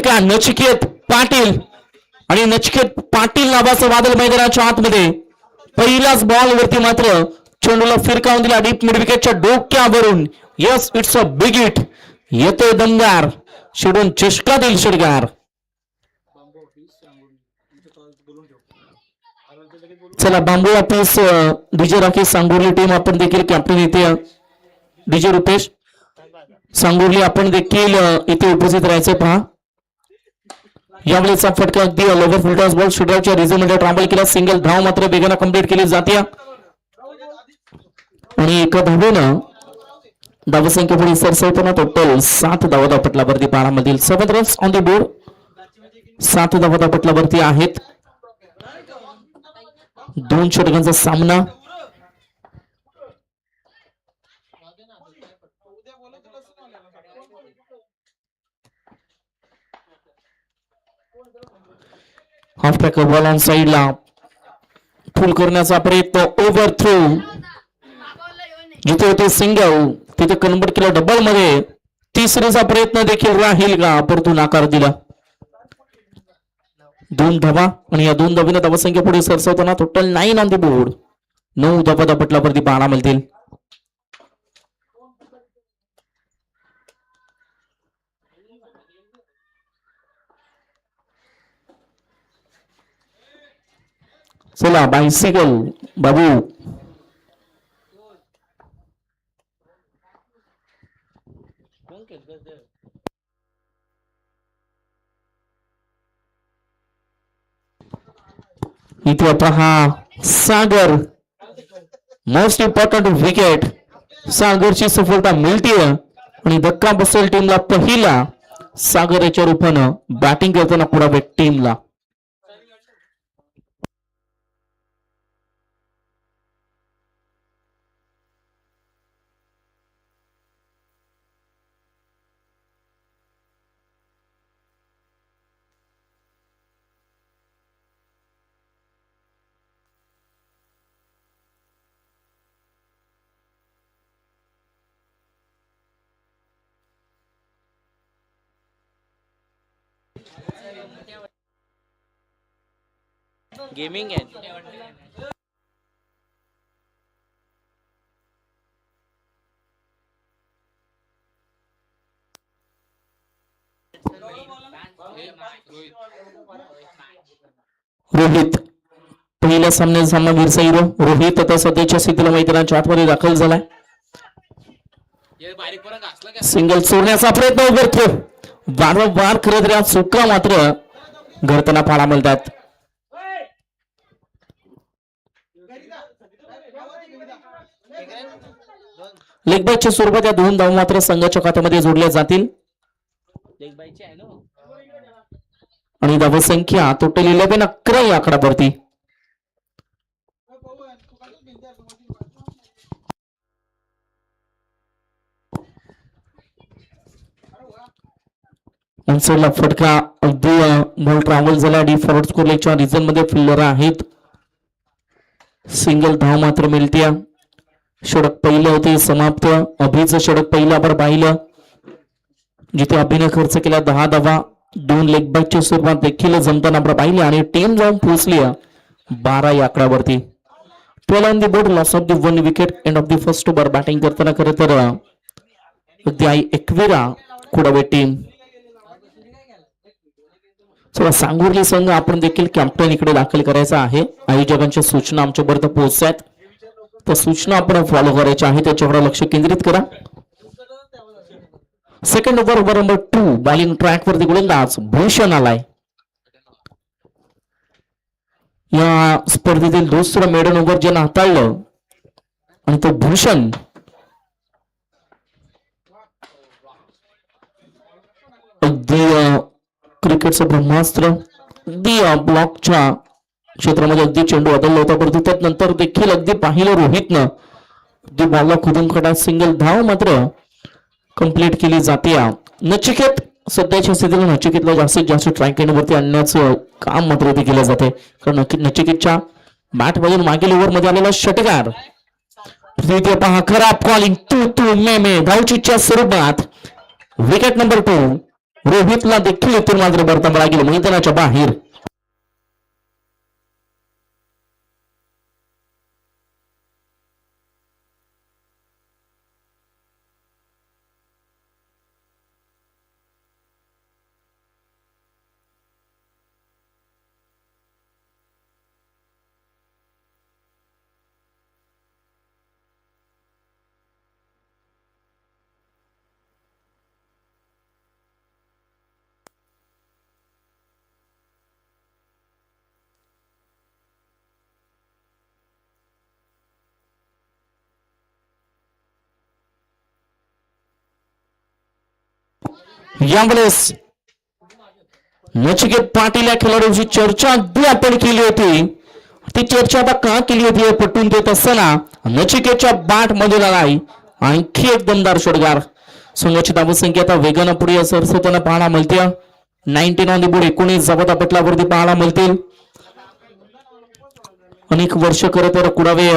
फटका नचिकेत पाटील आणि नचिकेत पाटील नावाचं वादळ मैदानाच्या आतमध्ये पहिल्याच बॉल वरती मात्र चेंडूला फिरकावून दिला डीप मिड विकेटच्या डोक्यावरून. Yes it's a big hit. येतोय दमदार शेडून चषका देईल षटकार. चला बांबू ऑफिस डीजे राकेश सांगोर्ली टीम आपण देखील कॅप्टन इथे डीजे रुपेश सांगोर्ली आपण देखील इथे उपस्थित राहायचं पहा. यावेळेचा फटका अगदी लोवर फुलटॉस बॉल शूटआउटच्या रिझल्टमध्ये ट्रॅम्बल केला. सिंगल धाव मात्र वेगाने कंप्लीट केली जाते आणि एका धावेनं धावसंख्या पुढे सरसावताना टोटल 7 धावा पटलावरती बारामधील 7 रन्स ऑन द बोर्ड. 7 धावा पटलावरती आहेत. 2 षटकांचा सामना. हाफ टॅकल बॉल ऑन साइडला फुल करण्याचा प्रयत्न. ओव्हर थ्रो जिथे होते सिंगल तिथे कन्वर्ट केलं डबल मध्ये. तिसरीचा प्रयत्न देखील राहील का परंतु नाकार दिला. 2 धावा आणि या 2 धावीने धावसंख्या पुढे सरसावताना टोटल 9 ऑन द बोर्ड. 9 धावा पटलावरती पाहायला मिळतील. चला बायसिकल बाबू इथे पहा सागर मोस्ट इम्पॉर्टंट विकेट. सागरची सफलता मिळते आणि धक्का बसेल टीमला पहिला. सागर याच्या रूपानं बॅटिंग करताना पुढे टीमला. गेमिंग आहे. रोहित पहिल्या सामन्यात सामनावीर हिरो रोहित आता सध्याच्या स्थितीला मैदानाच्या आतमध्ये दाखल झालाय. सिंगल सोडण्याचा प्रयत्न. ओव्हर थ्रो वारंवार करत राहत चुका मात्र घडताना पाहायला मिळतात. लेग बायच्या स्वरूपात या 2 धावा मात्र संघाच्या खात्यामध्ये जोडल्या जातील आणि धावसंख्या टोटल 11 या आकड्यावरती. इनसाइडला फटका अगदी बॉल ट्रॅव्हल झाला. डी फॉरवर्ड स्कोर लेगच्या रिझन मध्ये फिल्डर आहेत. सिंगल धाव मात्र मिळते. षटक पहिलं होते समाप्त. अभिचं षटक पहिलं आपण पाहिलं जिथे अभिने खर्च केला 10 धावा. 2 लेग बॅकच्या स्वरूपात देखील जमताना आपण पाहिले आणि टीम जाऊन पोहोचली 12 या आकड्यावरती. 12 on the board. Loss of the 1 wicket. End of the first over. Batting करताना खरं तर अगदी एकविरा कुडावे टीम. चला सांगोर्ली संघ आपण देखील कॅप्टन इकडे दाखल करायचा आहे. आयोजकांच्या सूचना आमच्यापर्यंत पोहोचल्यात. त्या सूचना आपण फॉलो करायच्या आहेत त्याच्याकडे लक्ष केंद्रित करा. Second over number 2 bowling track वरती गोलंदाज भूषण आलाय. या स्पर्धेतील दुसरं मेडन ओव्हर ज्यानं हाताळलं आणि तो भूषण. अगदी क्रिकेटचं ब्रह्मास्त्र. अगदी ब्लॉकच्या क्षेत्रामध्ये अगदी चेंडू बदलला होता परंतु त्यानंतर देखील अगदी पाहिलं रोहितनं अगदी बॉलला खुदून काढा. सिंगल धाव मात्र कंप्लीट केली जाते. नचिकेत सध्याच्या स्थितीला नचिकेतला जास्तीत जास्त ट्रॅक एंडवरती आणण्याचं काम मात्र ते केलं जाते कारण नचिकेतच्या बॅट मधून मागील ओव्हर मध्ये आलेला षटकार. पहा खराब कॉलिंग. तू मे धावचीच्या स्वरूपात विकेट नंबर 2 रोहितला देखील इथून मात्र बरतांबळा गेलं मैदानाच्या बाहेर. यावेळेस नचिकेत पाटील या खेळाडूची चर्चा अगदी आपण केली होती. ती चर्चा आता का केली होती हे पटवून देत असताना नचिकेतच्या बॅट मध्ये आलाय आणखी एक दमदार षटकार. संघाची धावसंख्या आता वेगानं पुढे सरसताना पाहायला मिळते. 19 ऑन द बोर्ड 19 जबादा पटलावरती पाहायला मिळतील. अनेक वर्ष खरं तर कुडावे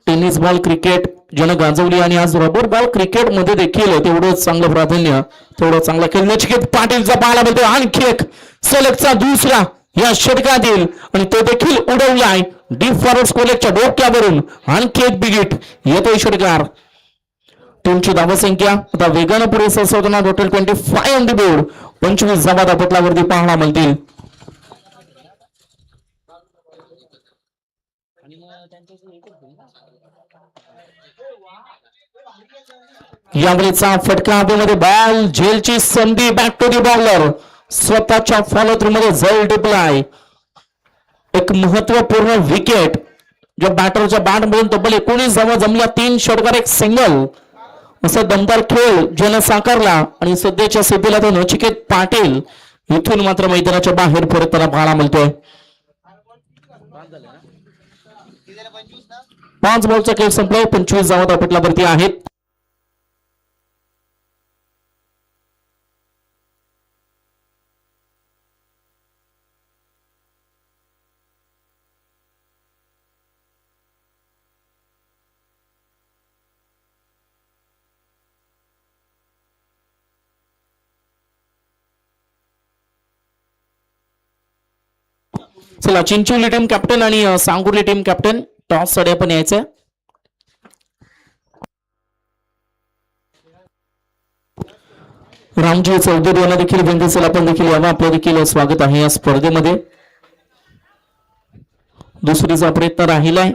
टेनिस बॉल क्रिकेट ज्यानं गाजवली आणि आज रबर बॉल क्रिकेट मध्ये देखील तेवढंच चांगलं प्राधान्य तेवढं चांगला खेळ नचिकेत पाटीलचा पाहायला मिळतो. आणखी एक सलगचा दुसरा या षटकातील आणि तो देखील उडवलाय डीप फॉरवर्ड स्कोलेटच्या डोक्यावरून. आणखी एक बिगिट येतोय षटकार. टीमची धावसंख्या आता वेगानं पुढे सरसवताना टोटल 25 ऑन द बोर्ड 25 जबादा पटलावरती पाहायला मिळतील. यावेळेचा फटका हवेमध्ये बॉल झेलची संधी बॅक टू दी बॉलर स्वतःच्या फॉलो थ्रू मध्ये झेल टिपलाय. एक महत्वपूर्ण विकेट ज्या बॅटरच्या बॅट मधून तब्बल 19 धावा जमल्या 3 षटकार 1 सिंगल असा दमदार खेळ ज्यानं साकारला आणि सध्याच्या स्थितीला तो नचिकेत पाटील इथून मात्र मैदानाच्या बाहेर परतताना पाहायला मिळतोय. 5 बॉलचा खेळ संपलाय 25 धावा पटलावरती आहेत. चला चिंचोली टीम कॅप्टन आणि सांगुर्ली टीम कॅप्टन टॉस साठी पण यायचं. रामजी चौधरी यांना देखील विनंती आपण देखील यावं आपलं देखील स्वागत आहे या स्पर्धेमध्ये. दुसरीचा प्रयत्न राहिलाय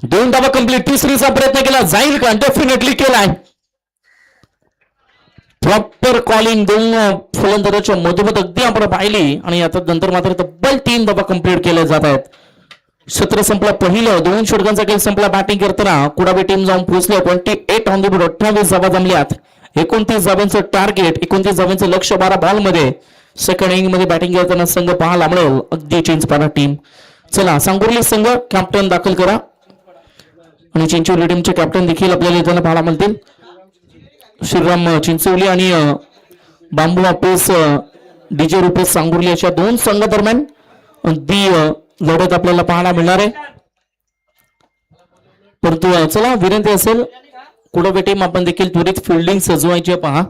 2 धावा कंप्लीट. तिसरीचा प्रयत्न केला जाईल का? डेफिनेटली केलाय. प्रॉपर कॉलिंग 2 फलंदाजाच्या मधोमध अगदी आपण पाहिली आणि आता नंतर मात्र तब्बल 3 धावा कंप्लीट केल्या जात आहेत. सत्र संपला पहिलं 2 षटकांचा खेळ संपला. बॅटिंग करताना कुडावे टीम जाऊन पोहोचले 28 ऑन द बोर्ड 28 धावा जमल्यात. 29 धावांचं टार्गेट 29 धावांचं लक्ष 12 बॉल मध्ये. सेकंड इनिंग मध्ये बॅटिंग करताना संघ पाहायला मिळेल अगदी चिंचपाडा टीम. चला सांगुर्ली संघ कॅप्टन दाखल करा आणि चिंचोली टीमचे कॅप्टन देखील आपल्याला इथं पाहायला मिळतील. श्रीराम चिंचोली आणि बांबू वापेस डीजे रुपेश सांगुर्ली अशा 2 संघादरम्यान अगदी लढत आपल्याला पाहायला मिळणार आहे. परंतु चला विनंती असेल कुडावे टीम आपण देखील त्वरित फिल्डिंग सजवायची पहा.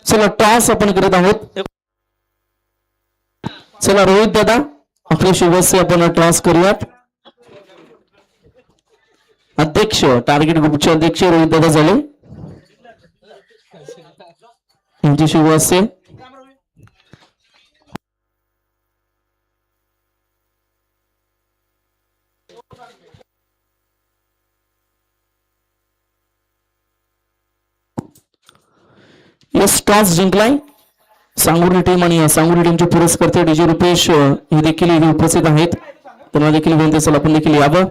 चला टॉस आपण करत आहोत. चला रोहित दादा आपले शिवसे आपण टॉस करूयात. अध्यक्ष टार्गेट ग्रुपचे अध्यक्ष रोहित दादा झाले यांची शिवसे. टॉस जिंकलाय सांगुर्ली टीम आणि सांगुर्ली टीमचे पुरस्कर्ते डीजे रुपेश हे देखील इथे उपस्थित आहेत. त्यांना देखील विनंती असेल आपण देखील यावं.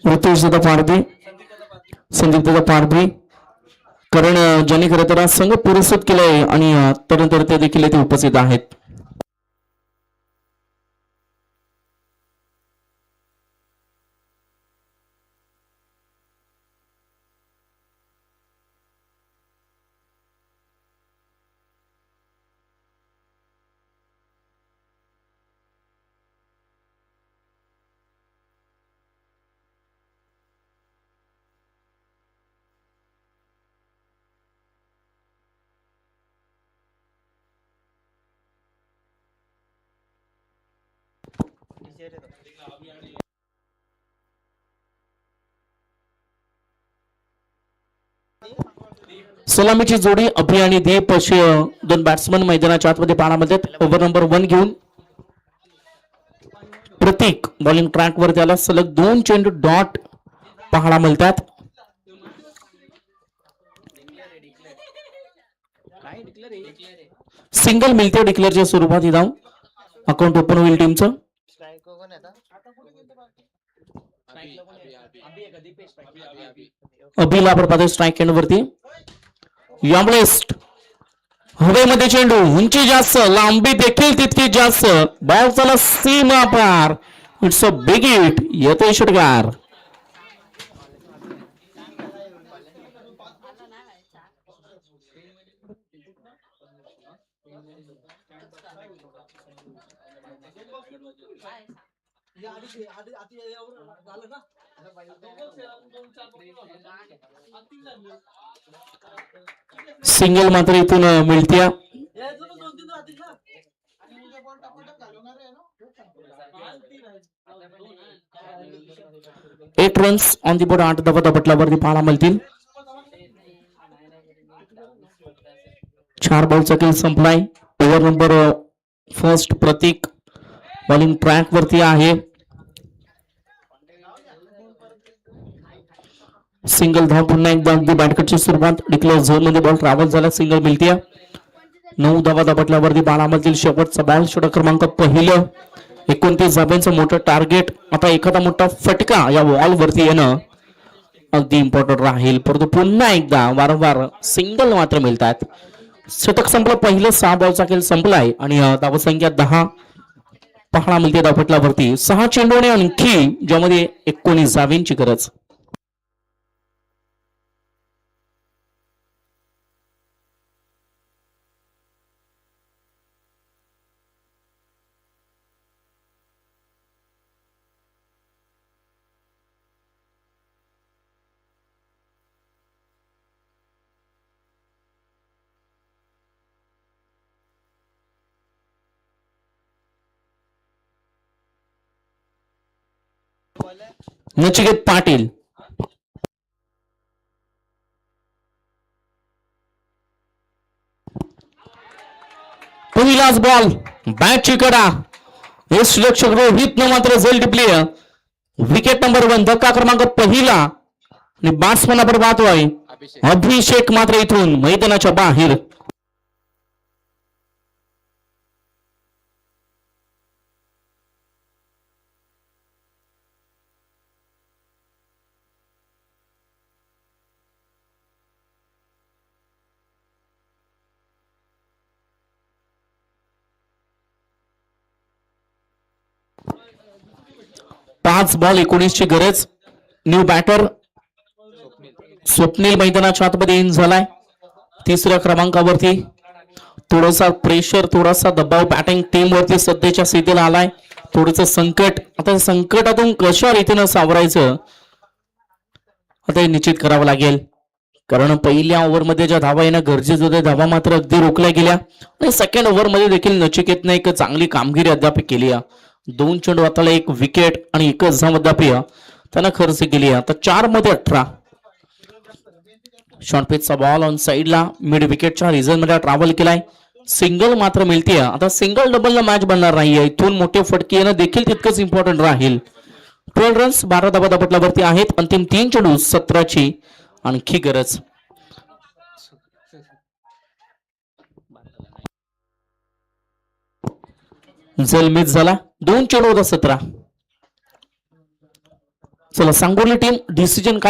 ऋतुष दादा पारधी, संदीप दादा पारधी, कारण ज्यांनी खरं तर संघ पुरस्कृत केलंय आणि त्यानंतर ते देखील इथे उपस्थित आहेत. सलामीची जोडी अभि आणि दीप असे दोन बॅट्समन मैदानाच्या आतमध्ये पाहण्यामध्ये ओव्हर नंबर 1 घेऊन प्रतीक बॉलिंग ट्रॅक वर त्याला सलग 2 चेंडू डॉट पाहायला मिळतात. सिंगल मिळते डिक्लेअरच्या स्वरूपात ही धाव. अकाउंट ओपन होईल टीमचं. अभिला आपण पाहतोय स्ट्राईक एंड वरती. यामलेस्ट हवेमध्ये चेंडू, उंची जास्त, लांबी देखील तितकी जास्त, बॉल चला सीमा पार. It's a big hit. येतोय षटकार. सिंगल मात्र इथून मिळते. 8 रन्स ऑन दी बोर्ड. 8 धावा धापटल्यावरती पाहायला मिळतील. 4 बॉलचा खेळ संपलाय. ओव्हर नंबर फर्स्ट प्रतीक बॉलिंग ट्रॅक वरती आहे. सिंगल धाव पुन्हा एकदा अगदी बॅटकटची सुरुवात. डिक्लेअर झोन मध्ये बॉल ट्रॅव्हल झाला. सिंगल मिळते. 9 धावा धापटल्यावरती बाळामधील शेवटचा बॉल. षटक क्रमांक पहिलं. 29 धाब्यांचं मोठं टार्गेट. आता एखादा मोठा फटका या वॉल वरती येणं अगदी इम्पॉर्टंट राहील. परंतु पुन्हा एकदा वारंवार सिंगल मात्र मिळतात. शतक संपलं. पहिलं 6 बॉलचा खेळ संपलाय आणि धावसंख्या 10 पाहायला मिळते धापटल्यावरती. 6 चेंडूने आणखी ज्यामध्ये 19 धाब्यांची गरज. नचिकेत पाटील पहिलाच बॉल. बॅटची कडा. यष्टीरक्षक रोहित न मात्र झेल टिपली. Wicket number 1. धक्का क्रमांक पहिला आणि बॅट्समन आपण पाहतोय अभिषेक मात्र इथून मैदानाच्या बाहेर. पाच बॉल 19 ची गरज. न्यू बॅटर स्वप्नील मैदानाच्या आतमध्ये इन झालाय. 3ऱ्या क्रमांकावरती. थोडासा प्रेशर, थोडासा दबाव बॅटिंग टीम वरती सध्याच्या स्थितीला आलाय. थोडस संकट. आता संकटातून कशा रीतीनं सावरायचं आता हे निश्चित करावं लागेल. कारण पहिल्या ओव्हरमध्ये ज्या धावा येणं गरजेचं होते धावा मात्र अगदी रोखल्या गेल्या. आणि सेकंड ओव्हरमध्ये देखील नचिकेतनं एक चांगली कामगिरी अद्याप केली. 2 चेंडू हाताला 1 विकेट आणि 1 धाव अद्याप त्यानं खर्च केली. आता 4 मध्ये 18. शॉर्टपिचचा बॉल ऑन साइडला मिड विकेटच्या रिझन मध्ये ट्रॅव्हल केलाय. सिंगल मात्र मिळते. आता सिंगल डबलला मॅच बनणार नाहीये. इथून मोठे फटके येणं देखील तितकंच इम्पॉर्टंट राहील. 12 रन्स 12 धावा धापटल्यावरती आहेत. अंतिम 3 चेंडू 17ची आणखी गरज. झेल मिस झाला. 2 चेंडू होता 17. चला सांगोली टीम डिसिजन काय